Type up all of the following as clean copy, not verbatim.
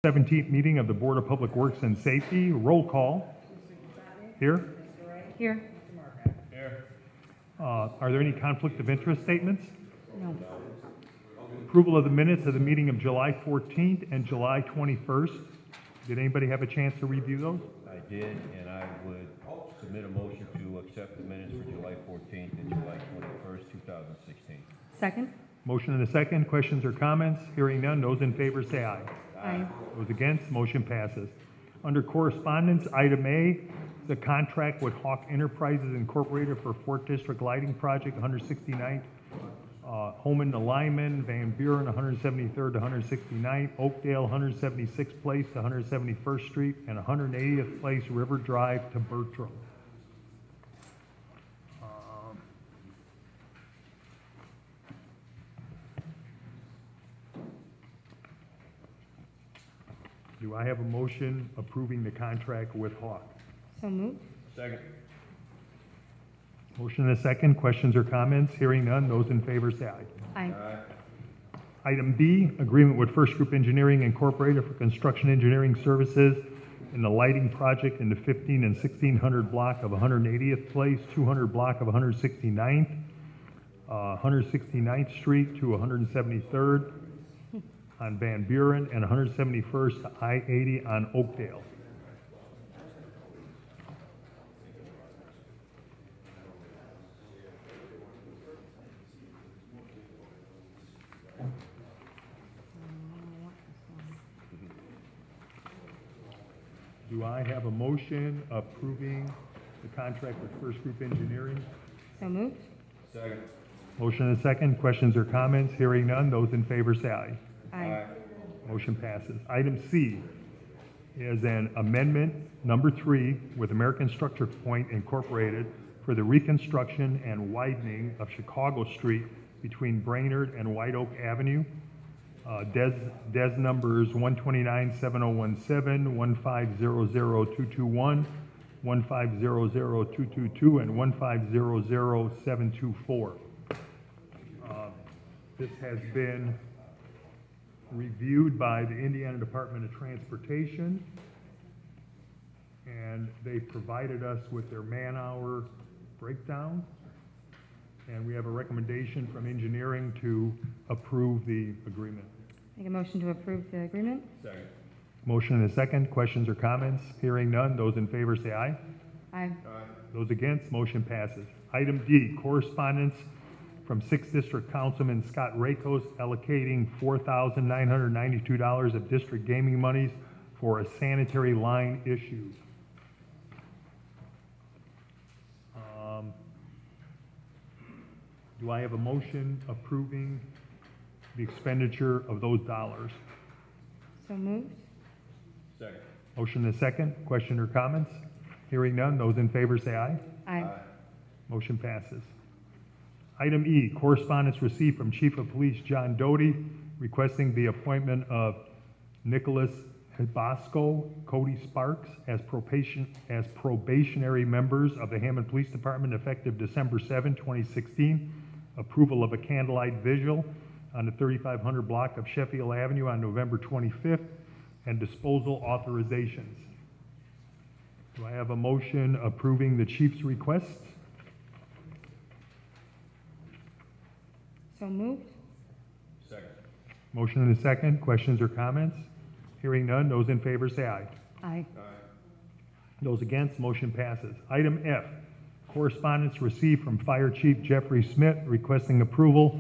17th meeting of the Board of Public Works and Safety. Roll call. Here. Here. Here. Are there any conflict of interest statements? No. Approval of the minutes of the meeting of July 14th and July 21st. Did anybody have a chance to review those? I did, and I would submit a motion to accept the minutes for July 14th and July 21st, 2016. Second? Motion and a second. Questions or comments? Hearing none. Those in favor say aye. Aye. Those against, motion passes. Under correspondence, item A, the contract with Hawk Enterprises Incorporated for 4th District Lighting Project, 169th, Homan to Lyman, Van Buren, 173rd to 169th, Oakdale, 176th Place to 171st Street, and 180th Place, River Drive to Bertram. Do I have a motion approving the contract with Hawk? So moved. Second. Motion and a second. Questions or comments? Hearing none. Those in favor say aye. Aye. Item B, agreement with First Group Engineering Incorporated for construction engineering services in the lighting project in the 15 and 1600 block of 180th Place, 200 block of 169th, 169th Street to 173rd on Van Buren, and 171st to I-80 on Oakdale. Do I have a motion approving the contract with First Group Engineering? So moved. Second. Motion and a second. Questions or comments? Hearing none. Those in favor say aye. Aye. Motion passes. Item C is an amendment, number 3, with American Structure Point Incorporated for the reconstruction and widening of Chicago Street between Brainerd and White Oak Avenue. Des numbers 129-7017, 1500221, 1500222, and 1500724. This has been reviewed by the Indiana Department of Transportation, and they provided us with their man-hour breakdown, and we have a recommendation from engineering to approve the agreement. Make a motion to approve the agreement. Second. Motion and a second. Questions or comments? Hearing none. Those in favor say aye. Aye. Those against, motion passes. Item D, correspondence from 6th District Councilman Scott Rakos allocating $4,992 of district gaming monies for a sanitary line issue. Do I have a motion approving the expenditure of those dollars? So moved. Second. Motion and a second. Question or comments? Hearing none. Those in favor say aye. Aye. Motion passes. Item E, correspondence received from Chief of Police John Doty requesting the appointment of Nicholas Bosco, Cody Sparks as probationary members of the Hammond Police Department effective December 7, 2016. Approval of a candlelight vigil on the 3500 block of Sheffield Avenue on November 25th, and disposal authorizations. Do I have a motion approving the chief's requests? So moved. Second. Motion and a second. Questions or comments? Hearing none. Those in favor say aye. Aye. Those against, motion passes. Item F, correspondence received from Fire Chief Jeffrey Smith requesting approval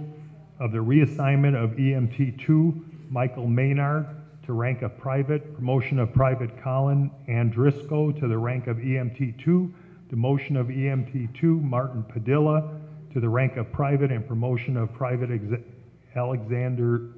of the reassignment of EMT 2 Michael Maynard to rank of private, promotion of Private Colin Andrisco to the rank of EMT 2, demotion of EMT 2 Martin Padilla to the rank of private, and promotion of Private Alexander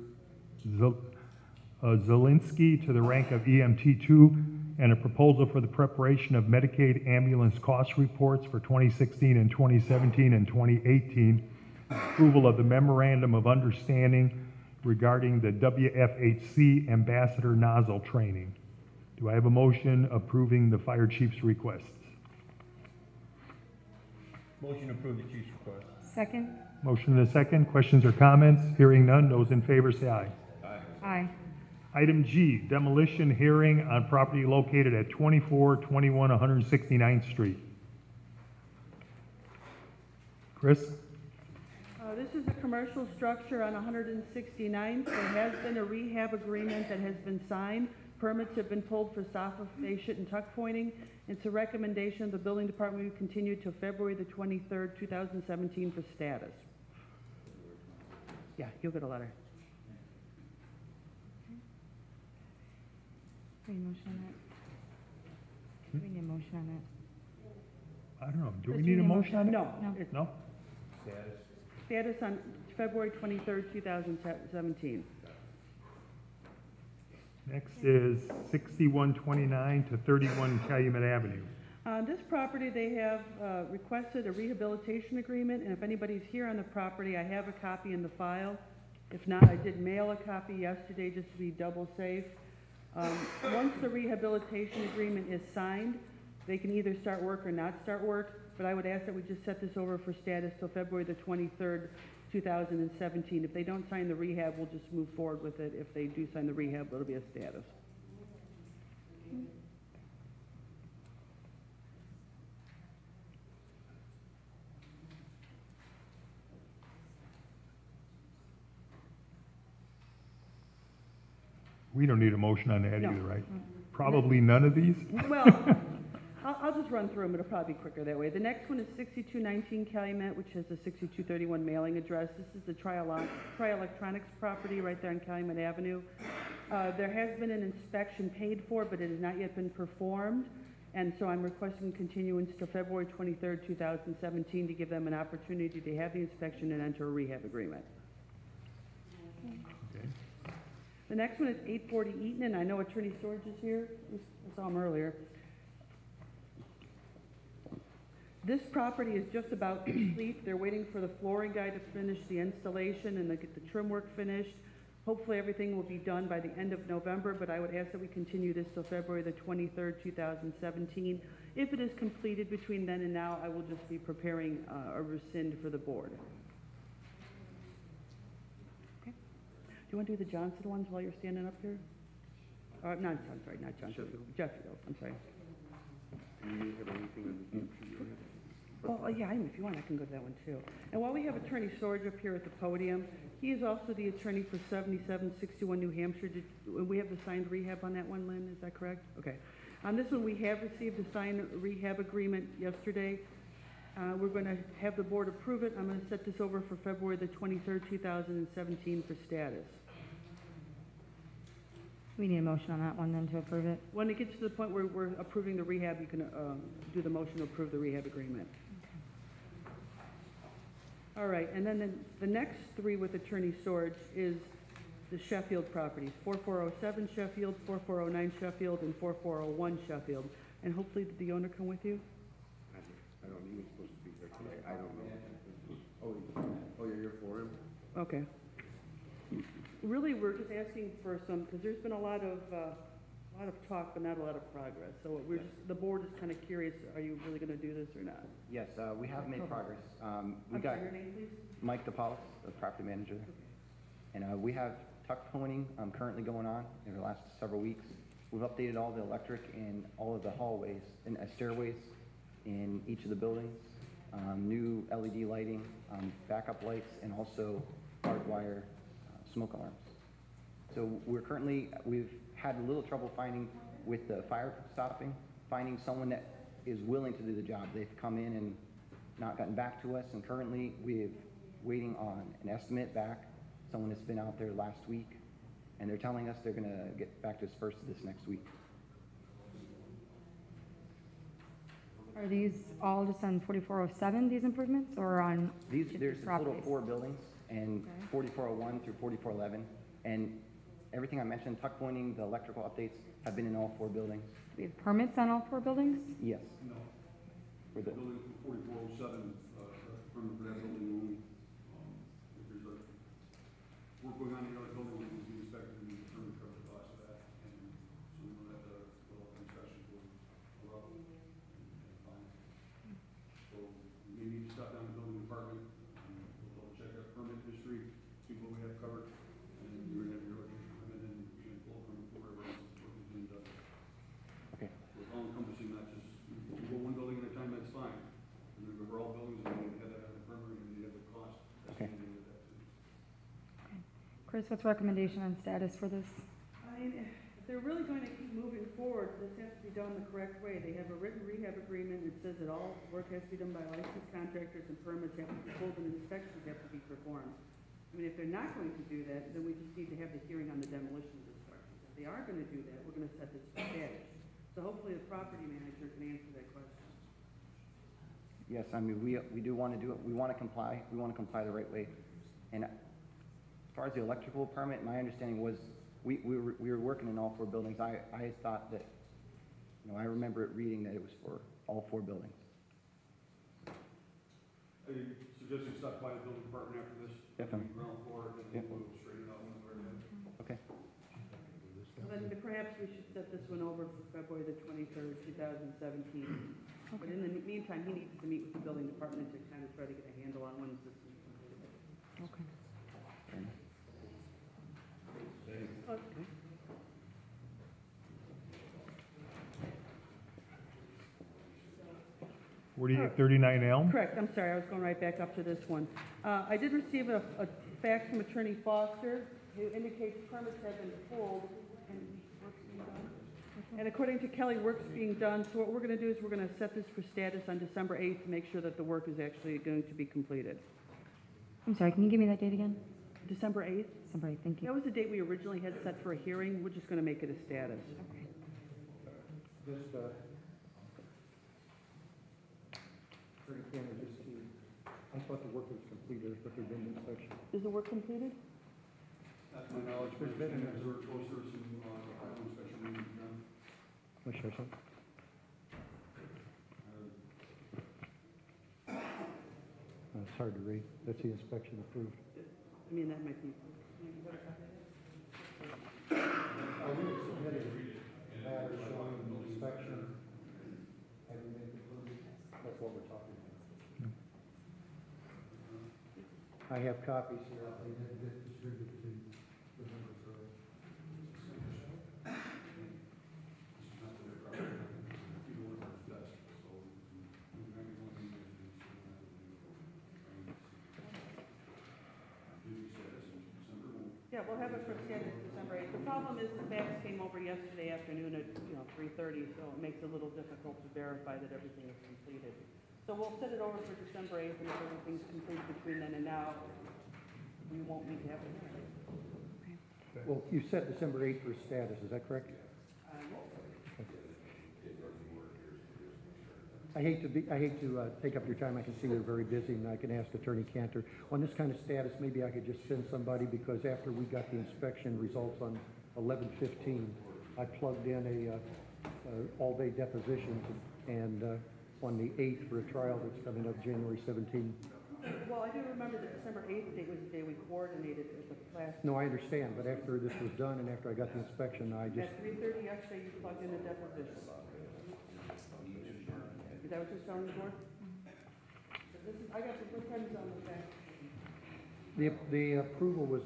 Zielinski to the rank of EMT 2, and a proposal for the preparation of Medicaid ambulance cost reports for 2016 and 2017 and 2018, approval of the memorandum of understanding regarding the WFHC ambassador nozzle training. Do I have a motion approving the fire chief's requests? Motion to approve the chief's request. Second. Motion and a second. Questions or comments? Hearing none. Those in favor say aye. Aye. Aye. Item G, demolition hearing on property located at 2421 169th Street. Chris? This is a commercial structure on 169th. There has been a rehab agreement that has been signed. Permits have been pulled for soffit, fascia, and tuck pointing. It's a recommendation of the building department we continue to February the 23rd, 2017 for status. Yeah, you'll get a letter. We need a motion on that? We need a motion on that? I don't know, do we Chris, need a motion on it? No. No. It's No? Status? status on February 23rd, 2017. Next is 6129 to 31 Calumet Avenue. On this property, they have requested a rehabilitation agreement, and if anybody's here on the property, I have a copy in the file. If not, I did mail a copy yesterday just to be double safe. Once the rehabilitation agreement is signed, they can either start work or not start work, but I would ask that we just set this over for status till February the 23rd, 2017. If they don't sign the rehab, we'll just move forward with it. If they do sign the rehab, it'll be a status. We don't need a motion on that No. either, right? Probably none of these? Well, I'll just run through them. It'll probably be quicker that way. The next one is 6219 Calumet, which has a 6231 mailing address. This is the Tri-Electronics property right there on Calumet Avenue. There has been an inspection paid for, but it has not yet been performed. And so I'm requesting continuance to February 23rd, 2017 to give them an opportunity to have the inspection and enter a rehab agreement. Okay. The next one is 840 Eaton, and I know Attorney Storage is here. I saw him earlier. This property is just about complete. They're waiting for the flooring guy to finish the installation and to get the trim work finished. Hopefully, everything will be done by the end of November, but I would ask that we continue this till February the 23rd, 2017. If it is completed between then and now, I will just be preparing a rescind for the board. Okay. Do you want to do the Johnson ones while you're standing up here? I'm sorry, not Johnson. Jefferfield, I'm sorry. Do you have anything? Oh, yeah, if you want, I can go to that one too. And while we have Attorney Storage up here at the podium, he is also the attorney for 7761 New Hampshire. We have the signed rehab on that one, Lynn, is that correct? Okay. On this one, we have received a signed rehab agreement yesterday. We're going to have the board approve it. I'm going to set this over for February the 23rd, 2017 for status. We need a motion on that one then to approve it. When it gets to the point where we're approving the rehab, you can do the motion to approve the rehab agreement. All right, and then the next three with Attorney Storage is the Sheffield properties, 4407 Sheffield, 4409 Sheffield, and 4401 Sheffield. And hopefully, did the owner come with you? I don't, he was supposed to be here today, I don't know. Oh, you're here for him? Okay. Really, we're just asking for some, because there's been a lot of talk, but not a lot of progress. So we're just, the board is kind of curious, are you really going to do this or not? Yes, we have made progress. We I'm got sorry, your name, please? Mike DePaulis, the property manager. And we have tuck pointing currently going on in the last several weeks. We've updated all the electric in all of the hallways and stairways in each of the buildings. New LED lighting, backup lights, and also barbed wire smoke alarms. So we've had a little trouble finding, with the fire stopping, finding someone that is willing to do the job. They've come in and not gotten back to us, and currently we're waiting on an estimate back, someone that's been out there last week, and they're telling us they're gonna get back to us first of this next week. Are these all just on 4407, these improvements, or on each of There's these a total of properties? 4 buildings, and Okay. 4401 through 4411, and everything I mentioned, tuck pointing, the electrical updates, have been in all 4 buildings. We have permits on all 4 buildings? Yes. No. For the, Building 4407, permit for that building only. If there's a work going on in the other building, we can be inspected and determine the cost of that. And so we don't have to fill up inspection for up and fine. So we may need to stop down the building department, we'll double check our permit history, see what we have covered, and then we're gonna have your electrician come in and pull a permit Chris, what's recommendation on status for this? I mean, if they're really going to keep moving forward, this has to be done the correct way. They have a written rehab agreement that says that all work has to be done by licensed contractors and permits have to be pulled and inspections have to be performed. I mean, if they're not going to do that, then we just need to have the hearing on the demolition of the structures. If they are going to do that, we're going to set this for status. So hopefully the property manager can answer that question. Yes, I mean, we do want to do it, we want to comply the right way. And as far as the electrical permit, my understanding was, we were working in all 4 buildings. I thought that, I remember it reading that it was for all 4 buildings. I suggest you stop by the building department after this. Definitely. Ground floor, and Yeah. then we'll straighten it out when we're ready. Okay. So then perhaps we should set this one over for February the 23rd, 2017. But in the meantime, he needs to meet with the building department to kind of try to get a handle on when the system is completed. Okay. Okay. 4839 Elm? Correct, I'm sorry, I was going right back up to this one. I did receive a fax from Attorney Foster, who indicates permits have been pulled and work's being done. And according to Kelly, work's being done, so what we're gonna do is we're gonna set this for status on December 8th to make sure that the work is actually going to be completed. I'm sorry, can you give me that date again? December 8th? December 8th, thank That you. was the date we originally had set for a hearing, we're just gonna make it a status. Just, Attorney Cannon, just to, I thought the work was completed, but there's been inspection. Is the work completed? That's my knowledge, There's been an- There was some, final inspection meetings done. Let me show you something. It's hard to read. That's the inspection approved. I mean, that might be. Submitted matter showing the inspection. Have you been concluded? That's what we're talking about. I have copies here. They didn't get distributed to the members earlier. Yeah, we'll have it for status December 8th. The problem is the fax came over yesterday afternoon at, 3:30, so it makes it a little difficult to verify that everything is completed. So we'll set it over for December 8th, and if everything's completed between then and now, we won't need to have it. Well, you set December 8th for status, is that correct? I hate to take up your time. I can see you're very busy, and I can ask Attorney Cantor. On this kind of status, maybe I could just send somebody, because after we got the inspection results on 11/15, I plugged in a all-day deposition, and on the 8th for a trial that's coming up January 17th. Well, I do remember the December 8th date was the day we coordinated with the class. No, I understand, but after this was done and after I got the inspection, I just, At 3:30 yesterday, you plugged in a deposition. Is that what you're telling the board? I got the good pens on the back. the approval was,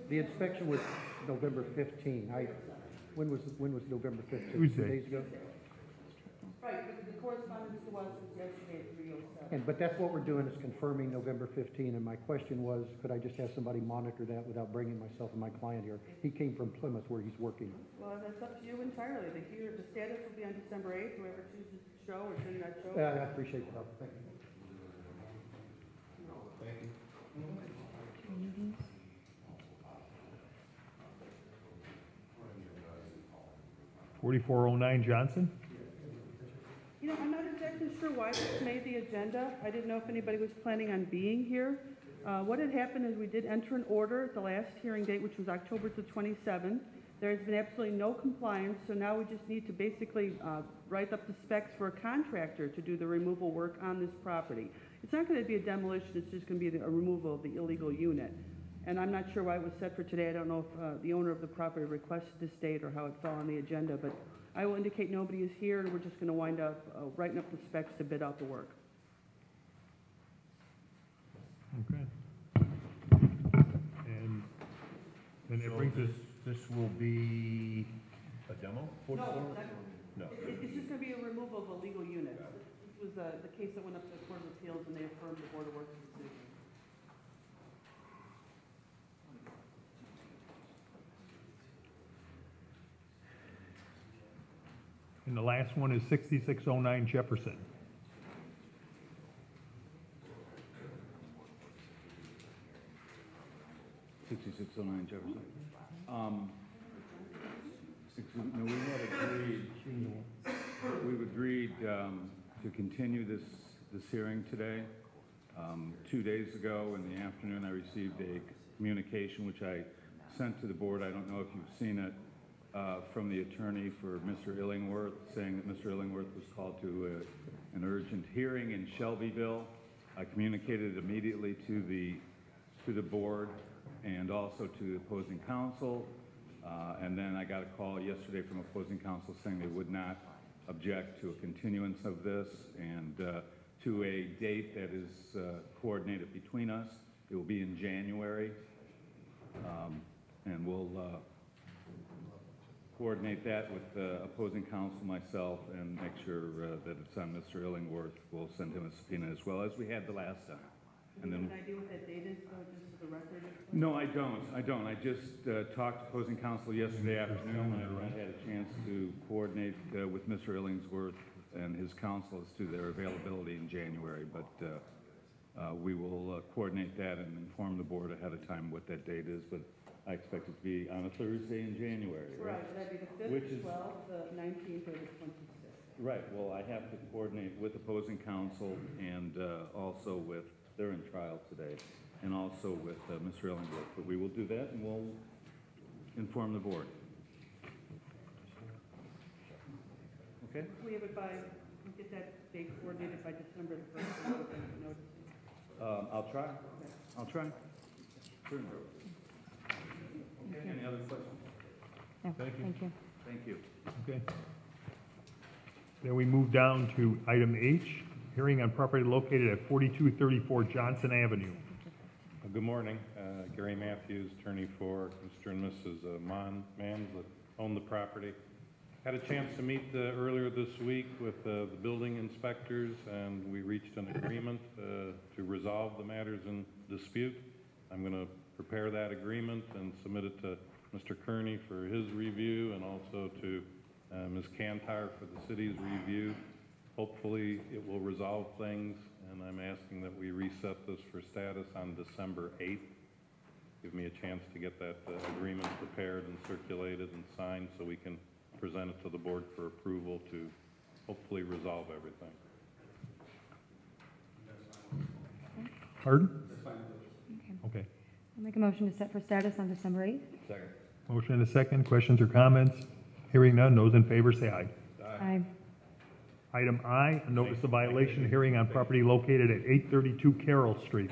the inspection was November 15. When was November 15? 2 Tuesday. days ago? Right, but the correspondence to us was yesterday at 3:07. But that's what we're doing, is confirming November 15, and my question was, could I just have somebody monitor that without bringing myself and my client here? He came from Plymouth, where he's working. Well, that's up to you entirely. The status will be on December 8th, whoever chooses to show or should not show. I appreciate the help, thank you. Meetings. 4409 Johnson? I'm not exactly sure why this made the agenda. I didn't know if anybody was planning on being here. What had happened is we did enter an order at the last hearing date, which was October the 27th. There has been absolutely no compliance, so now we just need to basically write up the specs for a contractor to do the removal work on this property. It's not going to be a demolition, it's just going to be a removal of the illegal unit. And I'm not sure why it was set for today. I don't know if the owner of the property requested this date or how it fell on the agenda, but I will indicate nobody is here, and we're just going to wind up writing up the specs to bid out the work. Okay. And it brings us, This will be a demo? No, No. it's just going to be a removal of a legal unit. This was the case that went up to the Court of Appeals, and they affirmed the Board of Works decision. And the last one is 6609 Jefferson. Jefferson. No, we've agreed to continue this hearing today. 2 days ago in the afternoon, I received a communication which I sent to the board. I don't know if you've seen it, from the attorney for Mr. Illingworth, saying that Mr. Illingworth was called to an urgent hearing in Shelbyville. I communicated it immediately to the board and also to the opposing counsel. And then I got a call yesterday from opposing counsel saying they would not object to a continuance of this and to a date that is coordinated between us. It will be in January. And we'll coordinate that with opposing counsel, myself, and make sure that it's on Mr. Illingworth. We'll send him a subpoena as well as we had the last time. And then, Have an idea what that date is, though, just for the record? no, I don't. I just talked to opposing counsel yesterday afternoon. I had a chance to coordinate with Mr. Illingsworth and his counsel as to their availability in January, but we will coordinate that and inform the board ahead of time what that date is, but I expect it to be on a Thursday in January, right? Right, that'd be the 5th, Which the is- 12th, the 19th, or the 26th. Right, well, I have to coordinate with opposing counsel and also with, they're in trial today, and also with Mr. Illingworth, but we will do that and we'll inform the board. Okay? We have it by, we get that date coordinated by December the 1st, so we can notice. I'll try. I'll try. Sure. Okay, any other questions? No, Thank you. thank you. Thank you. Okay. Then we move down to item H, hearing on property located at 4234 Johnson Avenue. Good morning. Gary Matthews, attorney for Mr. and Mrs. Mans that own the property. Had a chance to meet earlier this week with the building inspectors, and we reached an agreement to resolve the matters in dispute. I'm going to prepare that agreement and submit it to Mr. Kearney for his review and also to Ms. Cantar for the city's review. Hopefully it will resolve things, and I'm asking that we reset this for status on December 8th. Give me a chance to get that agreement prepared and circulated and signed so we can present it to the board for approval to hopefully resolve everything. Pardon? Okay. Okay. I'll make a motion to set for status on December 8th. Second. Motion and a second. Questions or comments? Hearing none. Those in favor say aye. Aye. Item I, a notice of violation hearing on property located at 832 Carroll Street.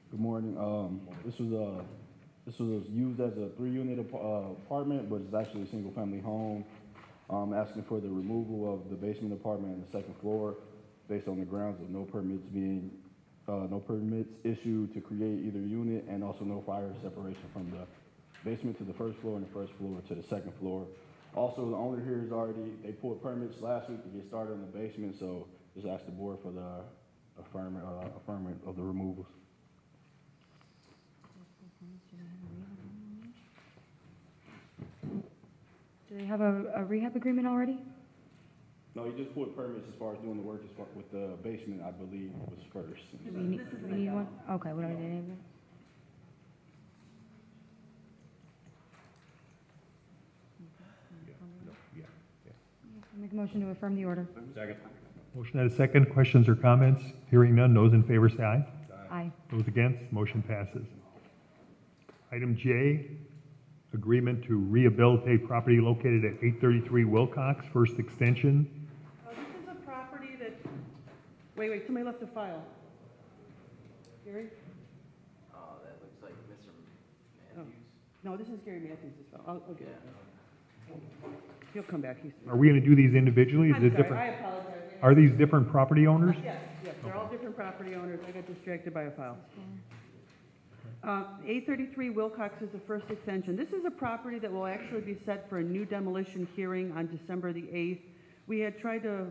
Good morning. This was used as a 3-unit apartment, but it's actually a single-family home. Asking for the removal of the basement apartment and the second floor, based on the grounds of no permits issued to create either unit, and also no fire separation from the basement to the first floor and the first floor to the second floor. Also, the owner here is they pulled permits last week to get started in the basement, so just ask the board for the affirmation of the removals. Do they have a rehab agreement already? No, he just pulled permits as far as doing the work as far with the basement, I believe, was first. Do we need one? Okay, what are they naming? Make a motion to affirm the order. Second. Motion and a second. Questions or comments? Hearing none. Those in favor say aye. Aye. Those against, motion passes. Item J, agreement to rehabilitate property located at 833 Wilcox, First Extension. This is a property that, wait, somebody left a file. Gary? Oh, that looks like Mr. Matthews. No, this is Gary Matthews' file. I'll get it. He'll come back. Are we going to do these individually? Is I'm it sorry, different? I apologize. Are these different property owners? Yes, yes. They're all different property owners. I got distracted by a file. 833 Wilcox is the first extension. This is a property that will actually be set for a new demolition hearing on December the 8th. We had tried to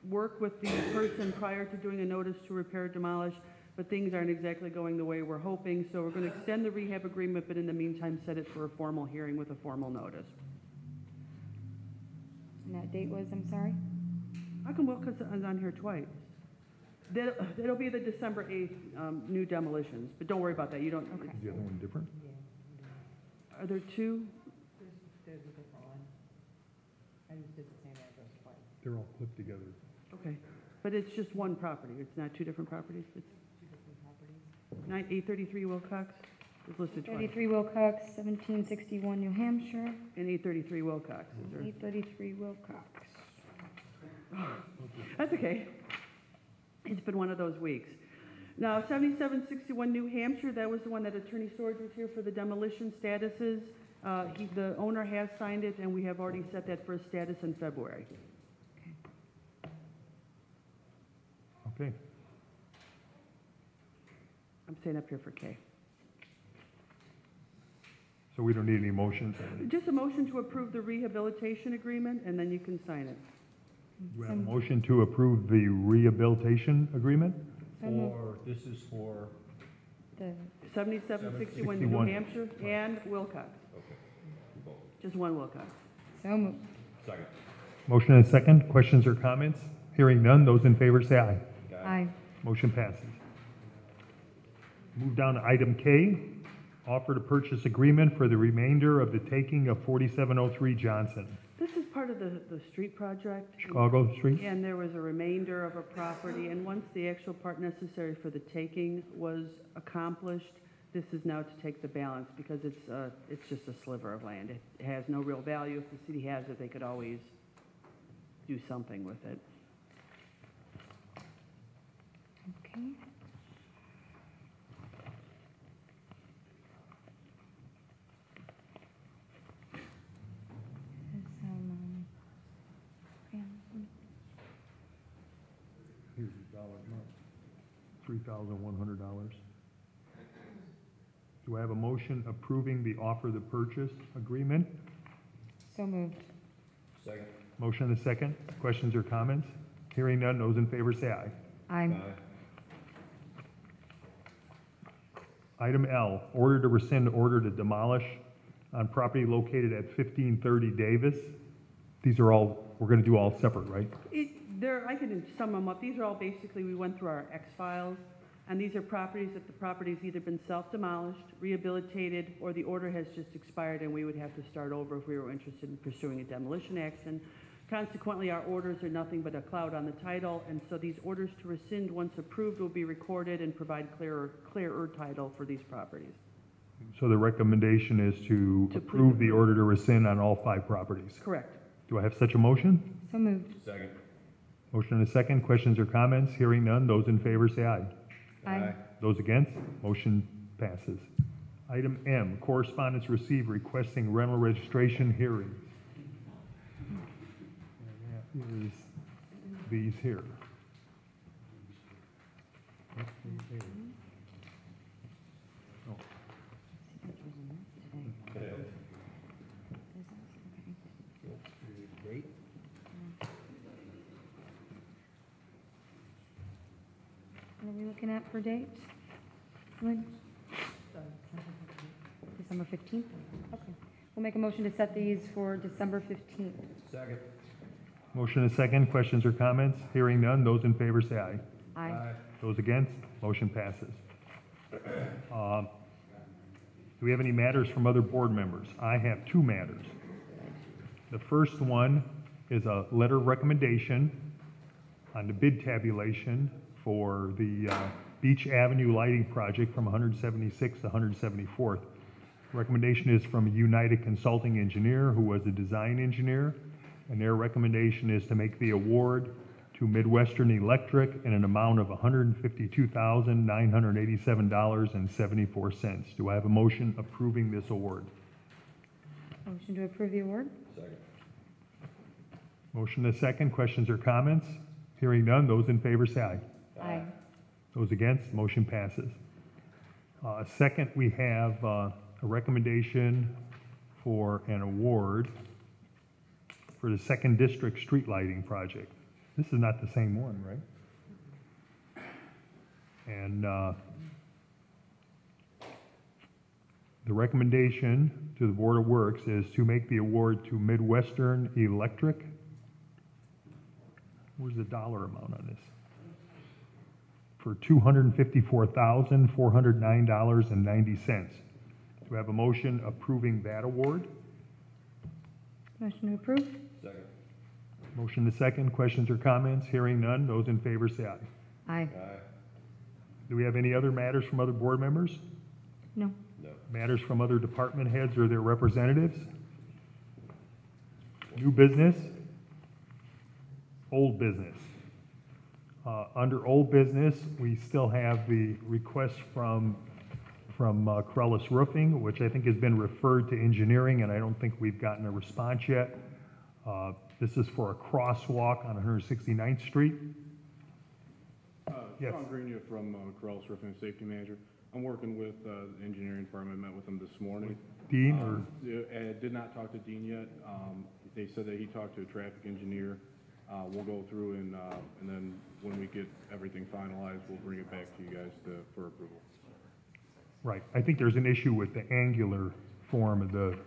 work with the person prior to doing a notice to repair, demolish, but things aren't exactly going the way we're hoping, so we're going to extend the rehab agreement, but in the meantime, set it for a formal hearing with a formal notice. And that date was, I'm sorry? How come Wilcox is on here twice? It'll be the December 8th new demolitions, but don't worry about that. You don't, Okay. Is the other one different? are there two? There's a different one. I just did the same address twice. They're all clipped together. Okay, but it's just one property. It's not two different properties? It's Two different properties. 833 Wilcox is listed twice. 33 Wilcox, 1761 New Hampshire, And 833 Wilcox. Is there? 833 Wilcox. That's okay. It's been one of those weeks. Now, 7761 New Hampshire, that was the one that Attorney Storage was here for the demolition statuses. The owner has signed it, and we have already set that for a status in February. Okay. I'm staying up here for K. So we don't need any motions? Just a motion to approve the rehabilitation agreement, and then you can sign it. Do we have a motion to approve the rehabilitation agreement? So moved. Or, this is for, The 7761 New 61. Hampshire and Wilcox. okay, both. Just one Wilcox. So moved. Second. Motion and a second. Questions or comments? Hearing none. Those in favor say aye. Aye. Motion passes. Move down to item K, offer to purchase agreement for the remainder of the taking of 4703 Johnson, This is part of the street project. Chicago Street. And there was a remainder of a property, and once the actual part necessary for the taking was accomplished, this is now to take the balance, because it's just a sliver of land. It has no real value. If the city has it, they could always do something with it. Okay. Here's the dollar amount, $3,100. Do I have a motion approving the offer to purchase agreement? So moved. Second. Motion and a second. Questions or comments? Hearing none. Those in favor say aye. Aye. Item L, order to rescind order to demolish on property located at 1530 Davis. These are all, we're going to do all separate, right? I can sum them up. These are all basically, we went through our X files, and these are properties that the property's either been self-demolished, rehabilitated, or the order has just expired, and we would have to start over if we were interested in pursuing a demolition action. Consequently, our orders are nothing but a cloud on the title, and so these orders to rescind, once approved, will be recorded and provide clearer title for these properties. So the recommendation is to approve the order to rescind on all 5 properties. Correct. Do I have such a motion? So moved. Second. Motion and a second. Questions or comments? Hearing none. Those in favor say aye. Aye. Those against? Motion passes. Item M, correspondence received requesting rental registration hearings. And that is these here. Oh, What are we looking at for date? When? December 15th? Okay. We'll make a motion to set these for December 15th. Second. Motion and a second. Questions or comments? Hearing none. Those in favor say aye. Aye. Those against? Motion passes. Do we have any matters from other board members? I have 2 matters. The first one is a letter of recommendation on the bid tabulation for the Beach Avenue lighting project from 176th to 174th. Recommendation is from United Consulting Engineer, who was a design engineer, and their recommendation is to make the award to Midwestern Electric in an amount of $152,987.74. Do I have a motion approving this award? Motion to approve the award? Second. Motion and a second. Questions or comments? Hearing none. Those in favor say aye. Aye. Those against, motion passes. Second, we have a recommendation for an award for the Second District Street Lighting Project. This is not the same one, right? And the recommendation to the Board of Works is to make the award to Midwestern Electric. Where's the dollar amount on this? For $254,409.90. Do we have a motion approving that award? Motion to approve? Second. Motion to second. Questions or comments? Hearing none. Those in favor say aye. Aye. Aye. Do we have any other matters from other board members? No. No. Matters from other department heads or their representatives? New business? Old business? Under old business, we still have the request from Corellis Roofing, which I think has been referred to engineering, and I don't think we've gotten a response yet. This is for a crosswalk on 169th Street. Yes. Sean Grenier from Corellis Roofing and Safety Manager. I'm working with the engineering department. I met with them this morning. Dean, or? I did not talk to Dean yet. They said that he talked to a traffic engineer. We'll go through and then when we get everything finalized, we'll bring it back to you guys for approval. Right. I think there's an issue with the angular form of the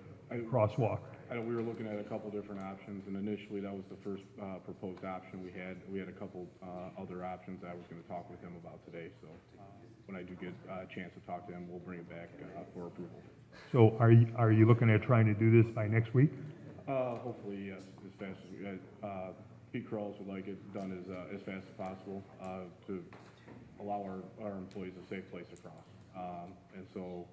crosswalk. We were looking at a couple different options, and initially that was the first proposed option we had. We had a couple other options that I was going to talk with him about today. So when I do get a chance to talk to him, we'll bring it back for approval. So are you looking at trying to do this by next week? Hopefully, yes, as fast as we, Pete Corellis would like it done as fast as possible to allow our employees a safe place to cross. And so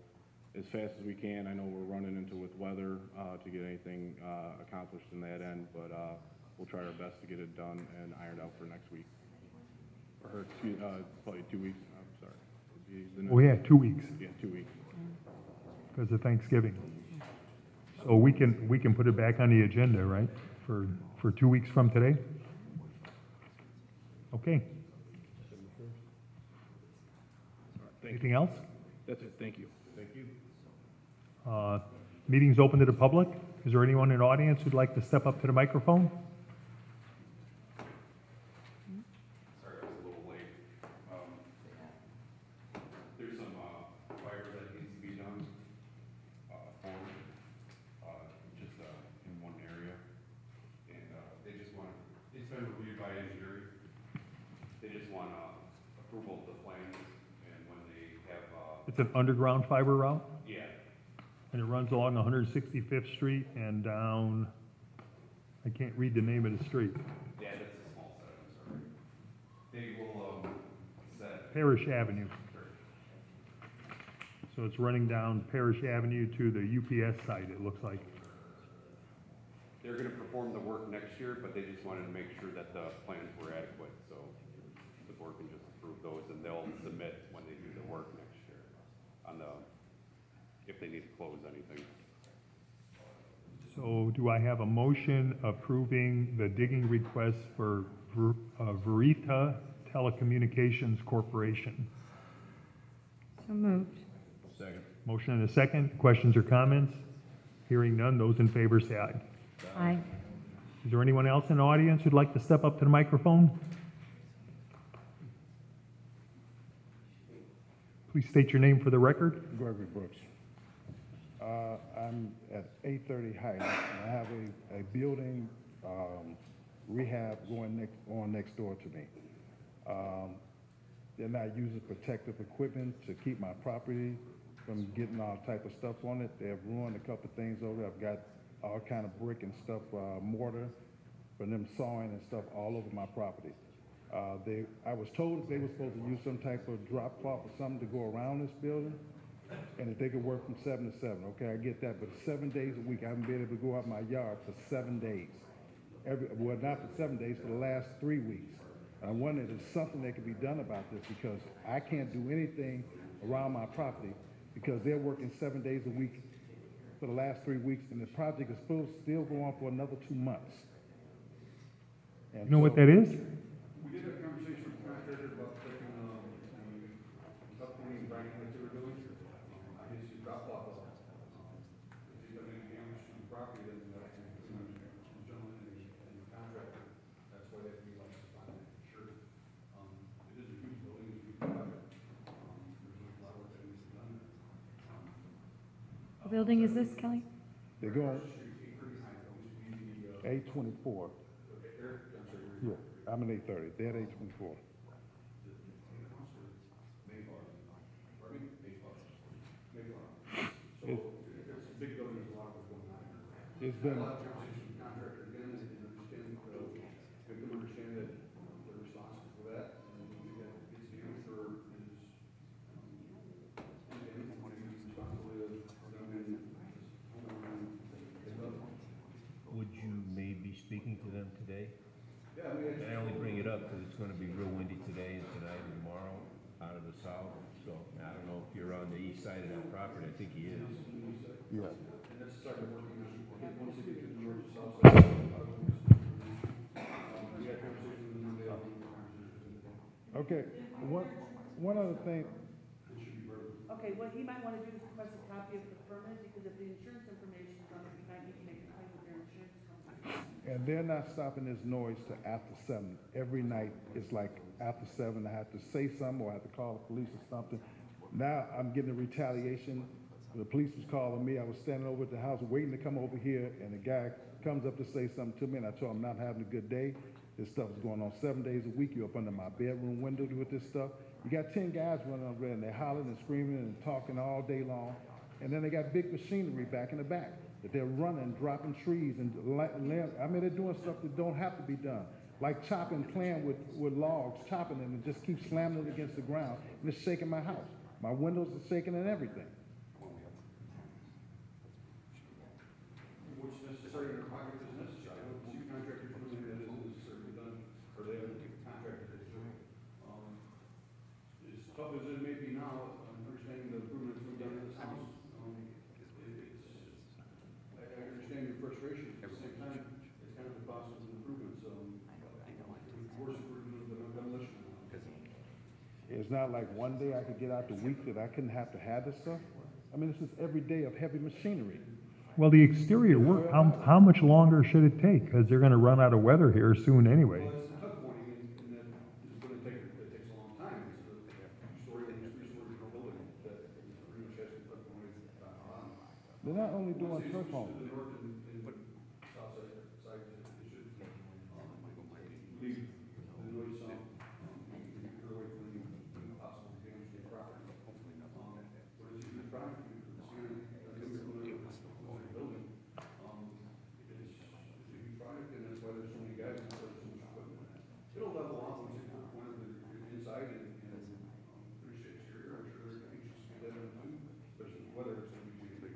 as fast as we can, I know we're running into with weather to get anything accomplished in that end, but we'll try our best to get it done and ironed out for next week. Or excuse, probably 2 weeks, I'm sorry. Oh, yeah, 2 weeks. Yeah, 2 weeks. Because of Thanksgiving. So we can put it back on the agenda, right, for 2 weeks from today? Okay. Anything else? That's it, thank you. Thank you. Meeting's open to the public. Is there anyone in the audience who'd like to step up to the microphone? Sorry, I was a little late. There's some fires that needs to be done just in one area, and it's been reviewed by engineering. They just want approval of the plans, and when they have It's an underground fiber route, yeah, and it runs along 165th Street and down, I can't read the name of the street. yeah, that's a small set. I'm sorry. They will set. Parish Avenue. So it's running down Parish Avenue to the UPS site, it looks like. They're going to perform the work next year, but they just wanted to make sure that the plans were adequate, so the board can just approve those, and they'll submit when they do the work next year on if they need to close anything. So do I have a motion approving the digging request for Verita Telecommunications Corporation? So moved. Second. Motion and a second. Questions or comments? Hearing none. Those in favor say aye. Aye. Is there anyone else in the audience who'd like to step up to the microphone? Please state your name for the record. Gregory Brooks. I'm at 830 Heights, and I have a building rehab going on next door to me. They're not using protective equipment to keep my property from getting all type of stuff on it. They have ruined a couple things over there. I've got all kind of brick and stuff, mortar, from them sawing and stuff all over my property. I was told they were supposed to use some type of drop cloth or something to go around this building, and if they could work from 7 to 7. Okay, I get that, but 7 days a week, I haven't been able to go out my yard for 7 days. Well, not for 7 days, for the last 3 weeks. I wonder if there's something that can be done about this, because I can't do anything around my property because they're working 7 days a week for the last 3 weeks, and the project is supposed to still go on for another 2 months. And You know what that is? We did have a conversation with the contractor about the Frank, like they were doing, I can see drop off. If you have any damage to the property, then the gentleman and the contractor, that's why they have to be like, on that, sure. It is a huge building, it's a huge project. There's a lot of work that needs to be done there. What building is this, Kelly? They're going 824. Yeah, I'm in 830. They're at 824. It's been, Contractor again, and understand, make them understand that they're responsible for that, and if that gets damaged or is, damaged, it's responsibility of them and Would you maybe speaking to them today? Yeah, I mean, And I only bring it up because it's gonna be real windy today and tonight and tomorrow out of the south. So I don't know if you're on the east side of that property. I think he is. yeah. and that's started working, once they get to the north and south side. We had conversations with them Monday, I'll be in conversations. Okay, one other thing, Okay, what he might wanna do is request a copy of the permit, because if the insurance information is on it, you might need to make a claim with your insurance company. and they're not stopping this noise till after 7. Every night, it's like after 7, I have to say something or I have to call the police or something. Now I'm getting a retaliation. The police was calling me. I was standing over at the house waiting to come over here, and the guy comes up to say something to me, and I told him I'm not having a good day. This stuff is going on 7 days a week. You're up under my bedroom window with this stuff. You got 10 guys running over there, and they're hollering and screaming and talking all day long. And then they got big machinery back in the back that they're running, dropping trees, and I mean, they're doing stuff that don't have to be done. Like chopping, playing with logs, chopping them, and just keep slamming it against the ground, and it's shaking my house. My windows are shaking and everything. What's necessary in their pocket is necessary. I don't see contractors doing that isn't necessarily done, or they haven't taken contractors to do it. As tough as it may be now, understanding the improvements we've done in this house, I understand your frustration. At the same time, it's kind of the cost of the improvements. Worse if we're doing the demolition. It's not like one day I could get out the week that I couldn't have to have this stuff. I mean, this is every day of heavy machinery. Well, the exterior work, how much longer should it take? Because they're gonna run out of weather here soon anyway. Well, it's the tuck pointing, and that is gonna take, it takes a long time. It's a two-story and three-story building that pretty much has to tuck pointed on. They're not only doing truck To homes. the north and south side, it should, leave the noise some, clear away from the possible damage to the property. But it's a huge project, it's building. It's a huge project, and that's why there's so many guys and so much equipment. It'll level off once you put one of the inside and finish the exterior. I'm sure they're anxious to get that done too, especially with weather, it's gonna be big.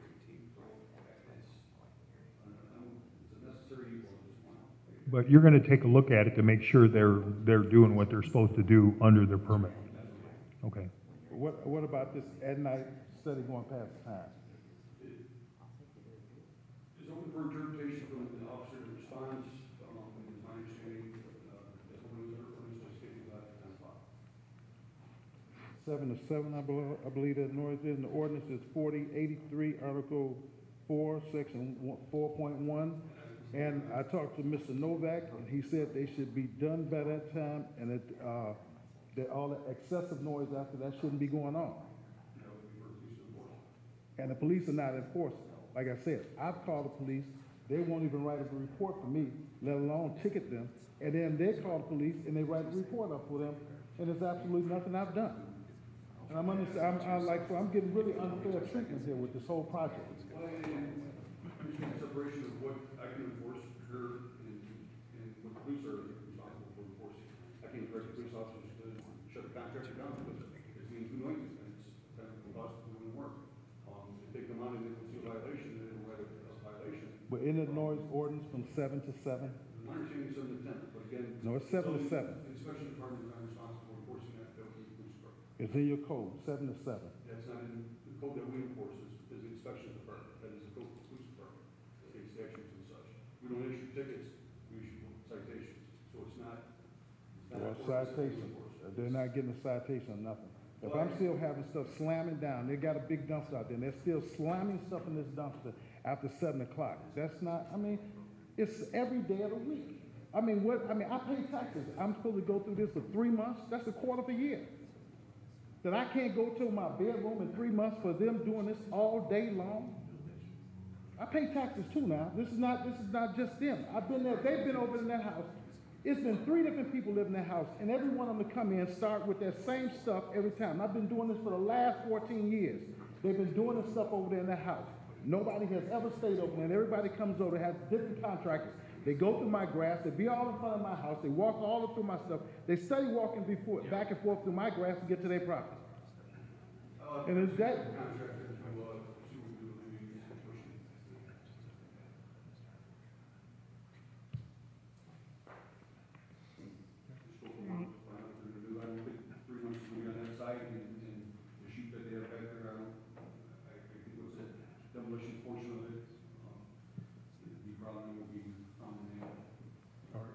So it's a necessary evil at this point. But you're gonna take a look at it to make sure they're doing what they're supposed to do under their permit. Okay. What about this at night study going past time? It's open for interpretation from the officer that responds, is my understanding, that's one of the ordinance just getting that 10 o'clock. 7 to 7, I believe that noise is, and the ordinance is 4083, Article 4, Section 4.1. And I talked to Mr. Novak, and he said they should be done by that time, and that all the excessive noise after that shouldn't be going on. And the police are not enforcing. Like I said, I've called the police, they won't even write a report for me, let alone ticket them. And then they call the police and they write a report up for them, and there's absolutely nothing I've done. And I'm getting really unfair treatment here with this whole project. Well, and understand the separation of what I can enforce here and what the police are responsible for enforcing. I can't direct the police officers to shut the contractor down because it means noise, and it's kind of the cost of doing the work. If they come out and they don't see a violation, then they'll write a violation. But in the noise ordinance from 7 to 7? My understanding is 7 to 10, but again. No, it's 7 to 7. The inspection department is not responsible for enforcing that, that would be the police department. It's in your code, 7 to 7. That's not in the code that we enforce, is the inspection department, that is the code for the police department, that takes statutes and such. We don't issue tickets, we issue citations, so it's not. Well, citation, they're not getting a citation or nothing. If I'm still having stuff slamming down, they got a big dumpster out there, and they're still slamming stuff in this dumpster after 7 o'clock. That's not, I mean, it's every day of the week. I mean, I pay taxes. I'm supposed to go through this for 3 months? That's a quarter of a year. That I can't go to my bedroom in 3 months for them doing this all day long? I pay taxes too now. This is not just them. I've been there, they've been over in that house. It's been 3 different people live in that house, and every one of them to come in start with that same stuff every time. I've been doing this for the last 14 years. They've been doing this stuff over there in that house. Nobody has ever stayed over there, and everybody comes over, has different contractors. They go through my grass, they be all in front of my house, they walk all through my stuff. They study walking back and forth through my grass to get to their property. And is that...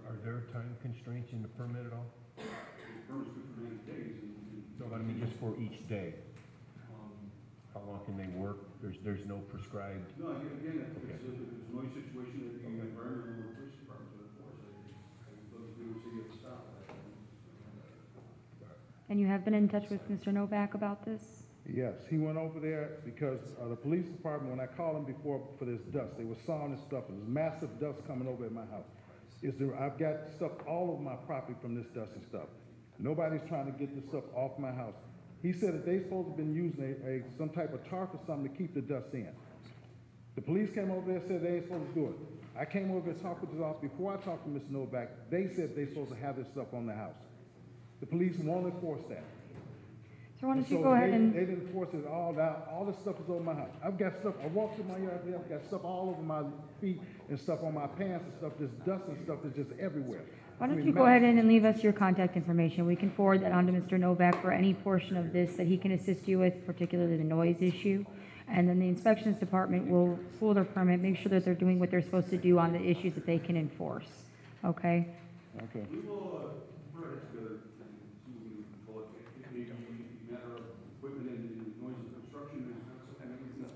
Are there time constraints in the permit at all? Permits good for 90 days. No, but I mean, just for each day. How long can they work? There's no prescribed. No, again, if it's a noise situation that the environmental police department would enforce, they would say you have to stop that. And you have been in touch with Mr. Novak about this? Yes, he went over there because the police department, when I called him before for this dust, they were sawing this stuff. There was massive dust coming over at my house. I've got stuff all over my property from this dust and stuff. Nobody's trying to get this stuff off my house. He said that they supposed to have been using some type of tarp or something to keep the dust in. The police came over there and said they ain't supposed to do it. I came over and talked with his office. Before I talked to Mr. Novak, they said they're supposed to have this stuff on the house. The police won't enforce that. So why don't you So go ahead and... They didn't force it all down. All this stuff is over my house. I've got stuff, I walk through my yard, I've got stuff all over my feet and stuff on my pants and stuff, just dust and stuff is just everywhere. Why don't you go ahead and leave us your contact information? We can forward that on to Mr. Novak for any portion of this that he can assist you with, particularly the noise issue. And then the inspections department will pull their permit, make sure that they're doing what they're supposed to do on the issues that they can enforce. Okay? Okay. We will put it together and see what we can call it. It may be a matter of equipment and noise and construction and everything else.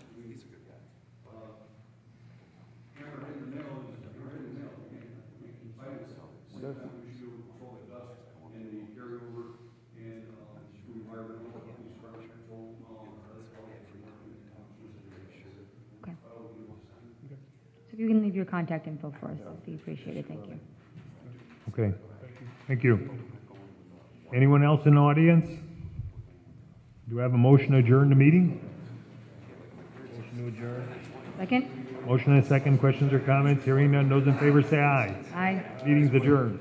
Hammer hitting the nail is hammer hitting the nail. We can fight it. Same time we should control the dust and the carryover and environmental police department control. Okay. So if you can leave your contact info for us, I'd be appreciated. Thank you. Okay, thank you. Anyone else in the audience? Do I have a motion to adjourn the meeting? Motion to adjourn. Second? Motion and a second. Questions or comments? Hearing none. Those in favor say aye. Aye. Meeting's adjourned.